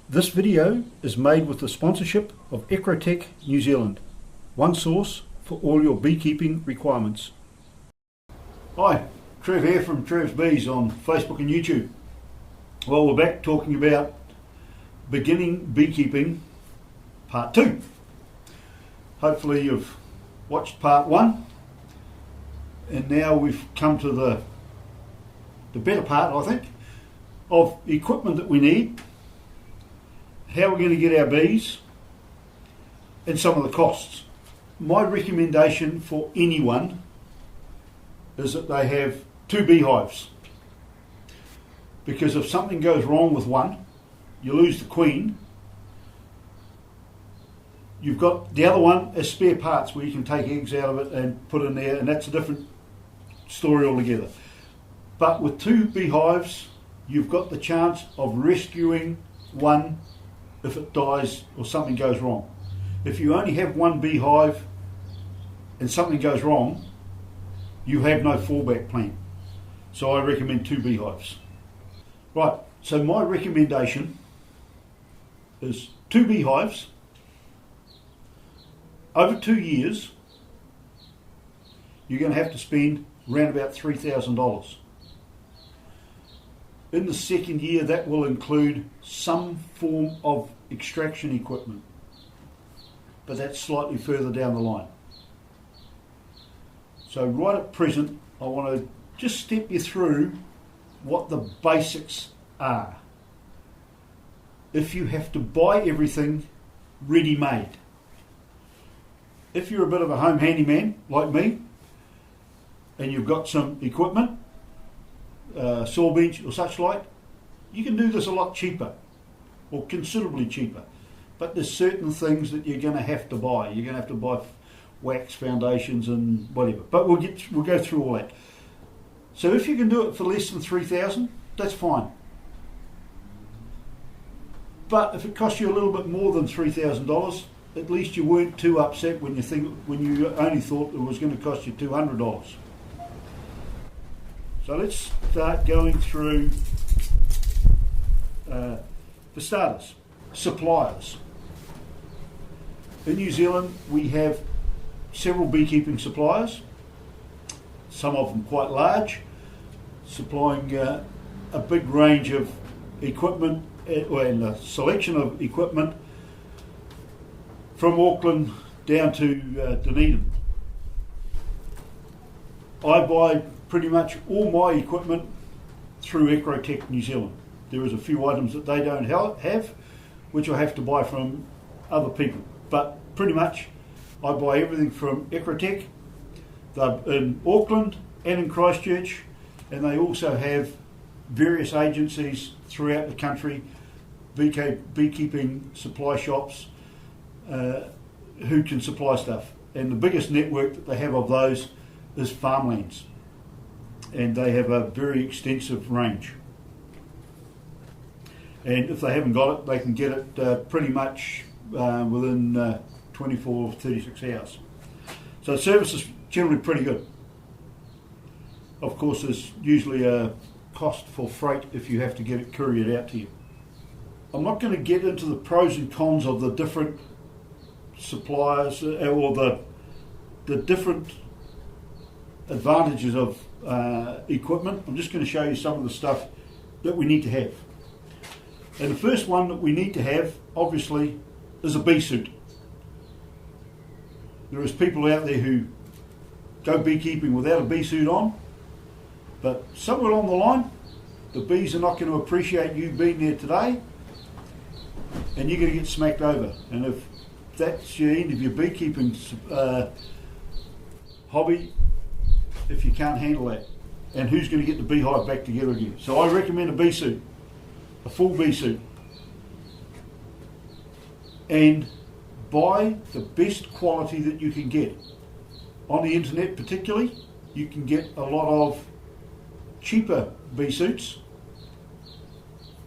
This video is made with the sponsorship of Ecrotech New Zealand, one source for all your beekeeping requirements. Hi, Trev here from Trevs Bees on Facebook and YouTube. Well, we're back talking about beginning beekeeping part 2. Hopefully you've watched part 1 and now we've come to the better part, I think, of equipment that we need, how we're going to get our bees, and some of the costs. My recommendation for anyone is that they have 2 beehives, because if something goes wrong with one, you lose the queen, you've got the other one as spare parts where you can take eggs out of it and put in there, and that's a different story altogether. But with 2 beehives, you've got the chance of rescuing one if it dies or something goes wrong. If you only have 1 beehive and something goes wrong, you have no fallback plan. So I recommend 2 beehives. Right, so my recommendation is 2 beehives. Over 2 years, you're going to have to spend around about $3,000. In the second year, that will include some form of extraction equipment, but that's slightly further down the line. So right at present, I want to just step you through what the basics are. If you have to buy everything ready-made, if you're a bit of a home handyman like me, and you've got some equipment, saw bench or such like, you can do this a lot cheaper, or considerably cheaper. But there's certain things that you're going to have to buy. You're going to have to buy wax foundations and whatever. But we'll go through all that. So if you can do it for less than $3,000, that's fine. But if it costs you a little bit more than $3,000, at least you weren't too upset when you only thought it was going to cost you $200. So let's start going through, for starters, suppliers. In New Zealand we have several beekeeping suppliers, some of them quite large, supplying a big range of equipment and a selection of equipment from Auckland down to Dunedin. I buy pretty much all my equipment through Ecrotech New Zealand. There is a few items that they don't have, which I have to buy from other people. But pretty much I buy everything from Ecrotech. They're in Auckland and in Christchurch, and they also have various agencies throughout the country, beekeeping supply shops, who can supply stuff. And the biggest network that they have of those is Farmlands, and they have a very extensive range. And if they haven't got it, they can get it pretty much within 24 or 36 hours. So the service is generally pretty good. Of course, there's usually a cost for freight if you have to get it couriered out to you. I'm not going to get into the pros and cons of the different suppliers or the different advantages of equipment. I'm just going to show you some of the stuff that we need to have. And the first one that we need to have, obviously, is a bee suit. There is people out there who go beekeeping without a bee suit on, but somewhere along the line, the bees are not going to appreciate you being there today, and you're going to get smacked over. And if that's your end of your beekeeping hobby, if you can't handle that, and who's going to get the beehive back together again? So I recommend a bee suit, a full bee suit, and buy the best quality that you can get. On the internet particularly, you can get a lot of cheaper bee suits,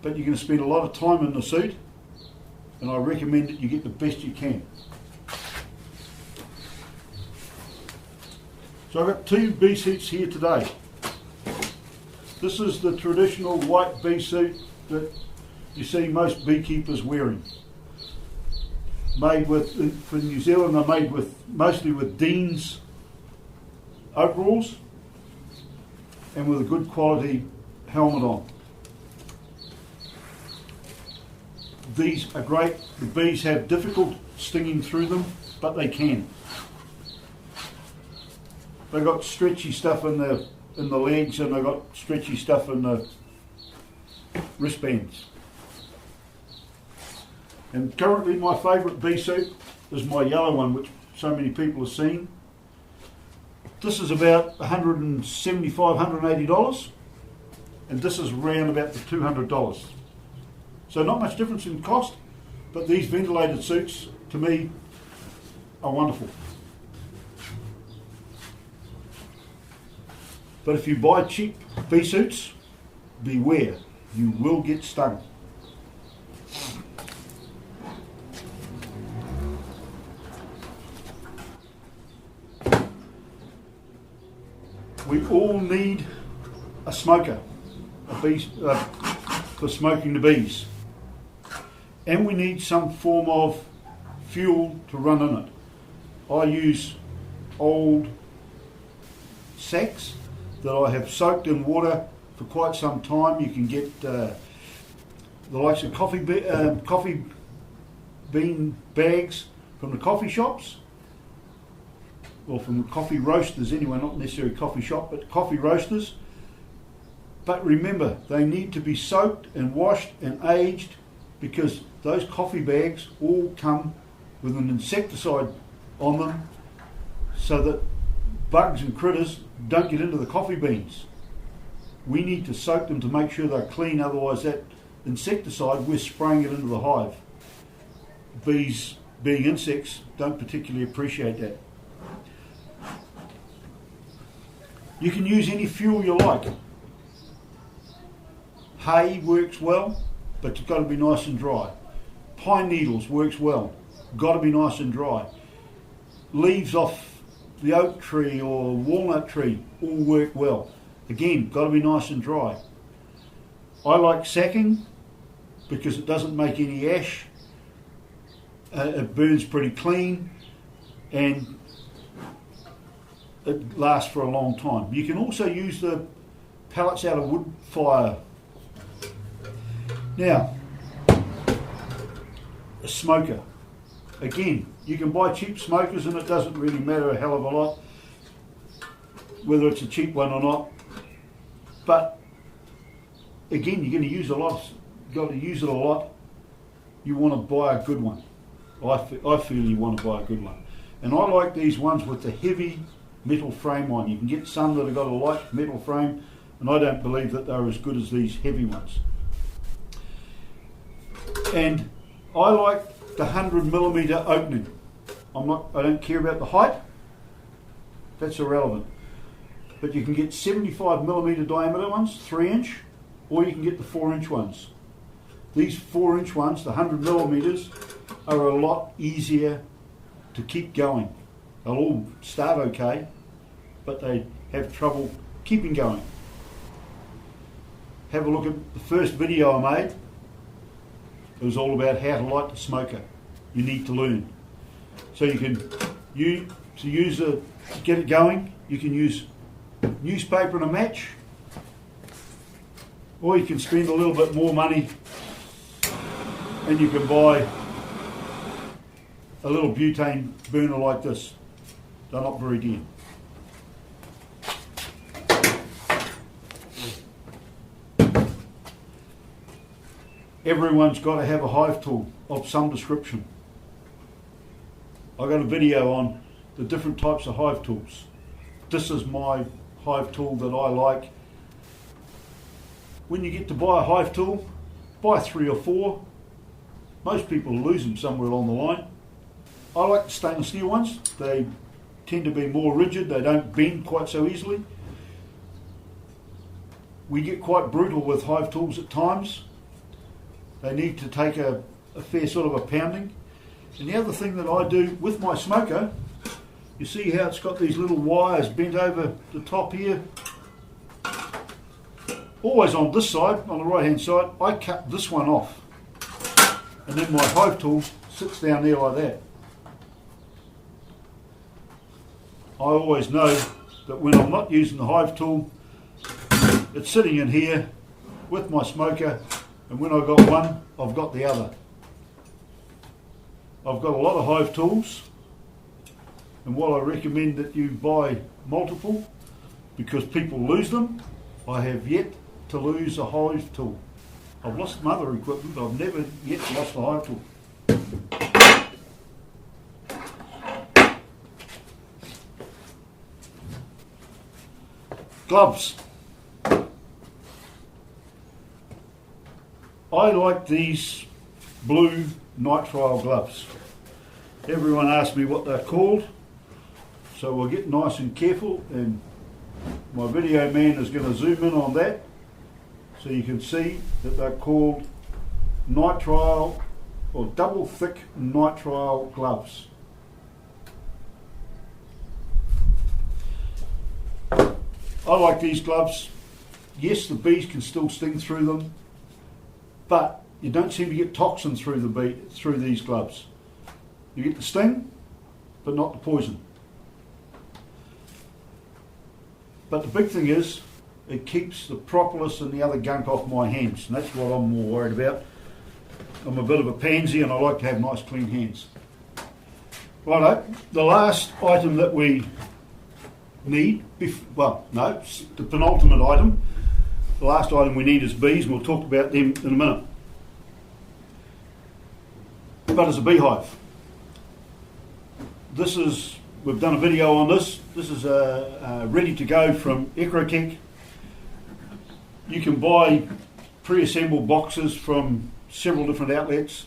but you're going to spend a lot of time in the suit, and I recommend that you get the best you can. So I've got two bee suits here today. This is the traditional white bee suit that you see most beekeepers wearing. Made with, for New Zealand, they're made with mostly with Dean's overalls and with a good quality helmet on. These are great. The bees have difficult stinging through them, but they can. They've got stretchy stuff in the legs, and they've got stretchy stuff in the wristbands. And currently my favourite bee suit is my yellow one, which so many people have seen. This is about $175, $180, and this is around about the $200. So not much difference in cost, but these ventilated suits, to me, are wonderful. But if you buy cheap bee suits, beware, you will get stung. We all need a smoker, for smoking the bees. And we need some form of fuel to run in it. I use old sacks that I have soaked in water for quite some time. You can get the likes of coffee bean bags from the coffee shops, or from the coffee roasters anyway, not necessarily coffee shop, but coffee roasters. But remember, they need to be soaked and washed and aged, because those coffee bags all come with an insecticide on them so that bugs and critters don't get into the coffee beans. We need to soak them to make sure they're clean, otherwise that insecticide, we're spraying it into the hive. Bees, being insects, don't particularly appreciate that. You can use any fuel you like. Hay works well, but it's got to be nice and dry. Pine needles works well, got to be nice and dry. Leaves off the oak tree or walnut tree all work well. Again, got to be nice and dry. I like sacking because it doesn't make any ash, it burns pretty clean, and it lasts for a long time. You can also use the pellets out of wood fire. Now, a smoker. Again, you can buy cheap smokers and it doesn't really matter a hell of a lot whether it's a cheap one or not. But again, you're going to use a lot. Got to use it a lot. You want to buy a good one. I feel you want to buy a good one. And I like these ones with the heavy metal frame on. You can get some that have got a light metal frame, and I don't believe that they're as good as these heavy ones. And I like the 100mm opening. I don't care about the height. That's irrelevant. But you can get 75mm diameter ones, 3-inch, or you can get the 4-inch ones. These 4-inch ones, the 100mm, are a lot easier to keep going. They'll all start okay, but they have trouble keeping going. Have a look at the first video I made. It was all about how to light the smoker. You need to learn. So you can get it going, you can use newspaper and a match, or you can spend a little bit more money and you can buy a little butane burner like this. They're not very dear. Everyone's got to have a hive tool of some description. I got a video on the different types of hive tools. This is my hive tool that I like. When you get to buy a hive tool, buy 3 or 4. Most people lose them somewhere along the line. I like the stainless steel ones. They tend to be more rigid, they don't bend quite so easily. We get quite brutal with hive tools at times. They need to take a fair sort of a pounding. And the other thing that I do with my smoker, You see how it's got these little wires bent over the top here? Always on this side, on the right hand side, I cut this one off. And then my hive tool sits down there like that. I always know that when I'm not using the hive tool, it's sitting in here with my smoker, and when I've got one, I've got the other. I've got a lot of hive tools, and while I recommend that you buy multiple because people lose them, I have yet to lose a hive tool. I've lost some other equipment, but I've never yet lost a hive tool. Gloves. I like these blue nitrile gloves. Everyone asks me what they're called, so we'll get nice and careful, and my video man is going to zoom in on that so you can see that they're called nitrile or double thick nitrile gloves. I like these gloves. Yes, the bees can still sting through them, but you don't seem to get toxin through these gloves. You get the sting, but not the poison. But the big thing is, it keeps the propolis and the other gunk off my hands, and that's what I'm more worried about. I'm a bit of a pansy and I like to have nice clean hands. Righto, the last item that we need, the penultimate item, the last item we need is bees, and we'll talk about them in a minute. But it's a beehive. We've done a video on this. This is ready to go from Ecrotech. You can buy pre-assembled boxes from several different outlets.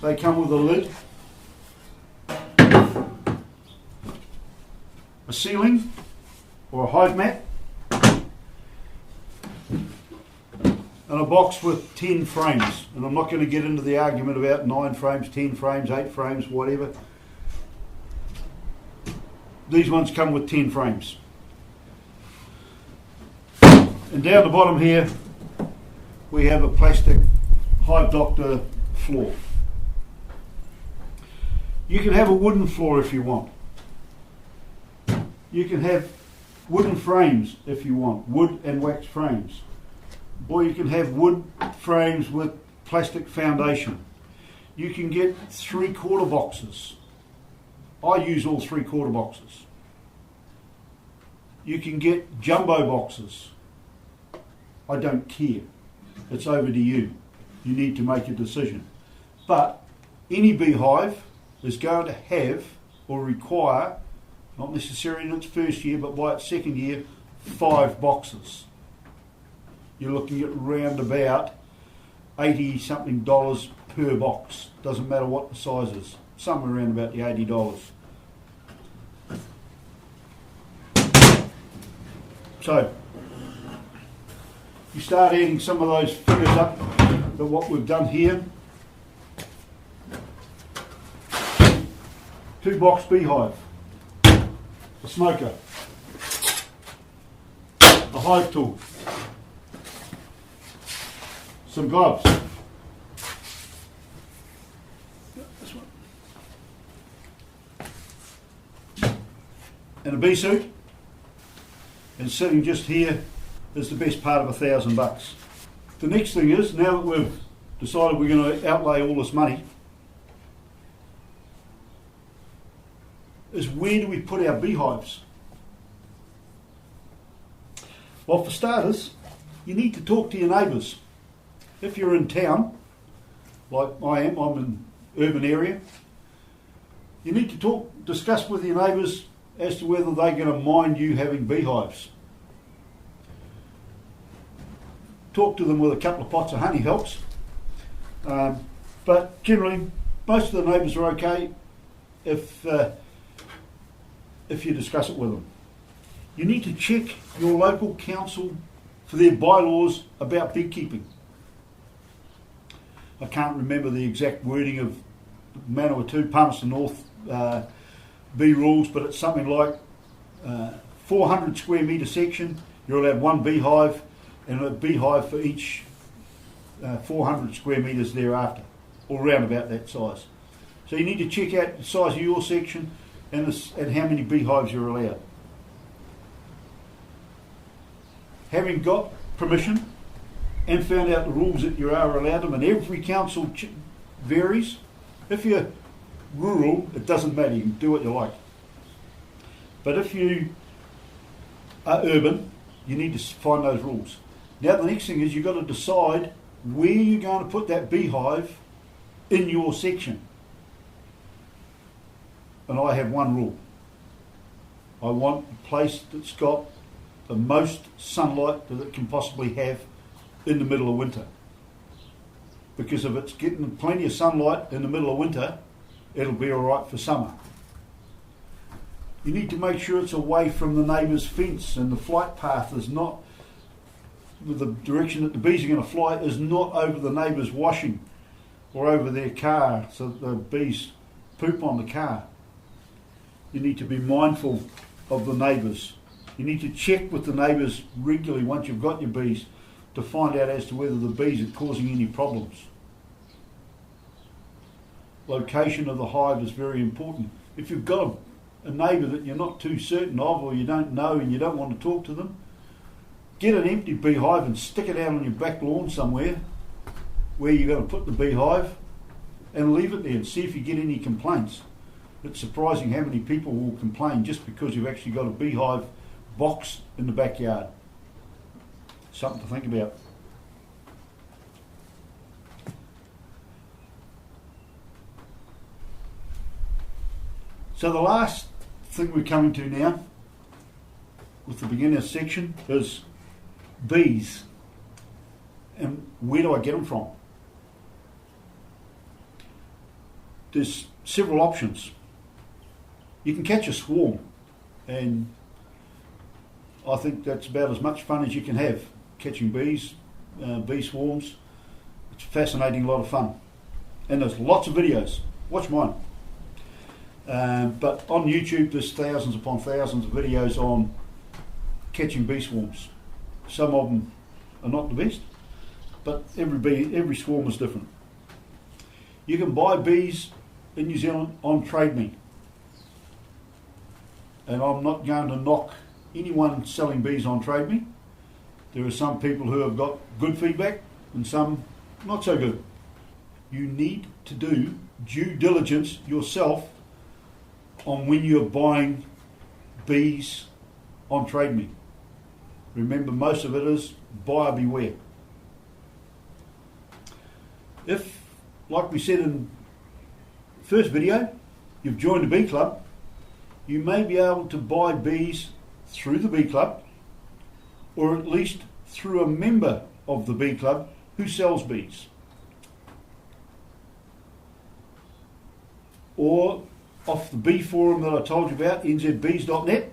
They come with a lid, a ceiling or a hive mat, and a box with 10 frames. And I'm not going to get into the argument about 9 frames, 10 frames, 8 frames, whatever. These ones come with 10 frames. And down the bottom here, we have a plastic Hive Doctor floor. You can have a wooden floor if you want. You can have wooden frames if you want, wood and wax frames. Or you can have wood frames with plastic foundation. You can get 3/4 boxes. I use all 3/4 boxes. You can get jumbo boxes. I don't care. It's over to you. You need to make a decision. But any beehive is going to have or require, not necessarily in its first year, but by its second year, 5 boxes. You're looking at round about $80 something per box. Doesn't matter what the size is. Somewhere around about the $80. So, you start adding some of those figures up to what we've done here. 2-box beehive, a smoker, a hive tool, some gloves, this one, and a bee suit, and sitting just here is the best part of $1,000. The next thing is, now that we've decided we're going to outlay all this money, is where do we put our beehives? Well, for starters, you need to talk to your neighbours. If you're in town, like I am, I'm in an urban area, you need to discuss with your neighbours as to whether they're going to mind you having beehives. Talk to them with a couple of pots of honey helps. But generally, most of the neighbours are okay if you discuss it with them. You need to check your local council for their bylaws about beekeeping. I can't remember the exact wording of Manawatu, Palmerston North bee rules, but it's something like 400 square metre section, you're allowed one beehive, and a beehive for each 400 square metres thereafter, or round about that size. So you need to check out the size of your section and how many beehives you're allowed. Having got permission and found out the rules that you are allowed them, and every council varies. If you're rural, it doesn't matter, you can do what you like. But if you are urban, you need to find those rules. Now the next thing is you've got to decide where you're going to put that beehive in your section. And I have one rule. I want a place that's got the most sunlight that it can possibly have in the middle of winter. Because if it's getting plenty of sunlight in the middle of winter, it'll be alright for summer. You need to make sure it's away from the neighbour's fence, and the flight path is not, with the direction that the bees are going to fly, is not over the neighbour's washing or over their car, so that the bees poop on the car. You need to be mindful of the neighbours. You need to check with the neighbours regularly once you've got your bees to find out as to whether the bees are causing any problems. Location of the hive is very important. If you've got a neighbour that you're not too certain of, or you don't know and you don't want to talk to them, get an empty beehive and stick it out on your back lawn somewhere where you're going to put the beehive, and leave it there and see if you get any complaints. It's surprising how many people will complain just because you've actually got a beehive box in the backyard. Something to think about. So the last thing we're coming to now with the beginner section is bees. And where do I get them from? There's several options. You can catch a swarm, and I think that's about as much fun as you can have, catching bees, bee swarms. It's a fascinating lot of fun. And there's lots of videos. Watch mine. But on YouTube there's thousands upon thousands of videos on catching bee swarms. Some of them are not the best, but every swarm is different. You can buy bees in New Zealand on Trade Me. And I'm not going to knock anyone selling bees on Trade Me. There are some people who have got good feedback and some not so good. You need to do due diligence yourself on when you're buying bees on Trade Me. Remember, most of it is buyer beware. If, like we said in the first video, you've joined a bee club, you may be able to buy bees through the bee club, or at least through a member of the bee club who sells bees. Or off the bee forum that I told you about, nzbees.net,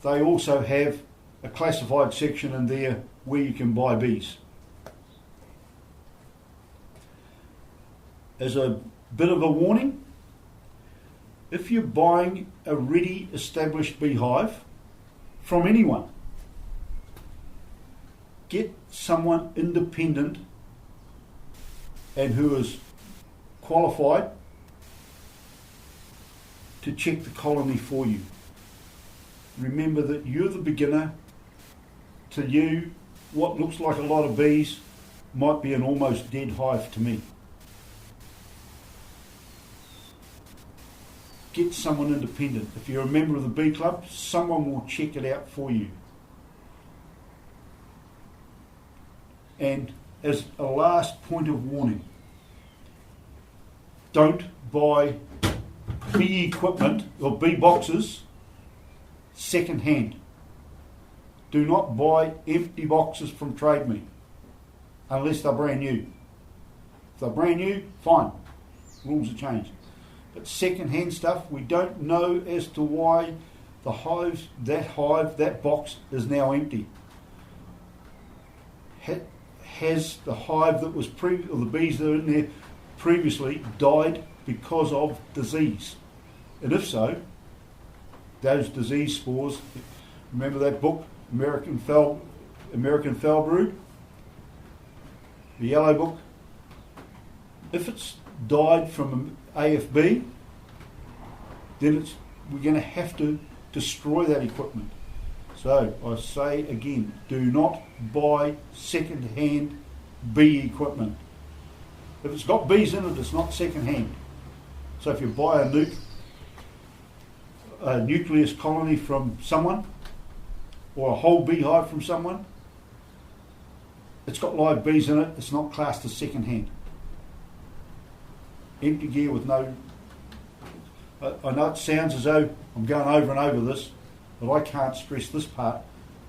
they also have a classified section in there where you can buy bees. As a bit of a warning, if you're buying a ready established beehive from anyone, get someone independent and who is qualified to check the colony for you. Remember that you're the beginner. To you, what looks like a lot of bees might be an almost dead hive to me. Get someone independent. If you're a member of the bee club, someone will check it out for you. And as a last point of warning, don't buy bee equipment or bee boxes second hand. Do not buy empty boxes from Trade Me unless they're brand new. If they're brand new, fine. Rules have changed. But second hand stuff, we don't know as to why that box is now empty. Has the hive that was or the bees that are in there previously died because of disease? And if so, those disease spores, remember that book, American Foul Brood, the yellow book? If it's died from AFB, then we're going to have to destroy that equipment. So I say again, do not buy second-hand bee equipment. If it's got bees in it, it's not second-hand. So if you buy a nucleus colony from someone, or a whole beehive from someone, it's got live bees in it, it's not classed as second-hand. Empty gear with no... I know it sounds as though I'm going over and over this, but I can't stress this part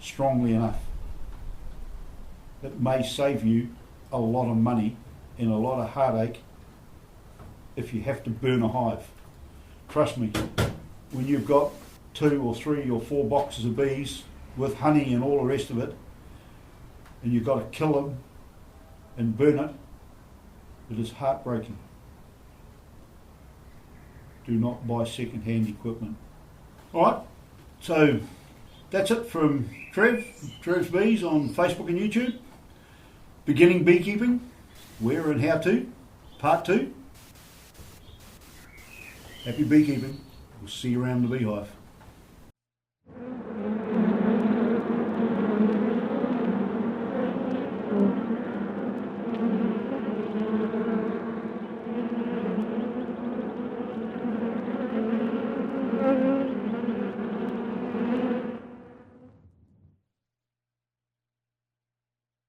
strongly enough. It may save you a lot of money and a lot of heartache if you have to burn a hive. Trust me, when you've got 2 or 3 or 4 boxes of bees with honey and all the rest of it, and you've got to kill them and burn it, it is heartbreaking. Do not buy second-hand equipment. Alright, so that's it from Trevs Bees on Facebook and YouTube. Beginning beekeeping, where and how to, part 2. Happy beekeeping. We'll see you around the beehive.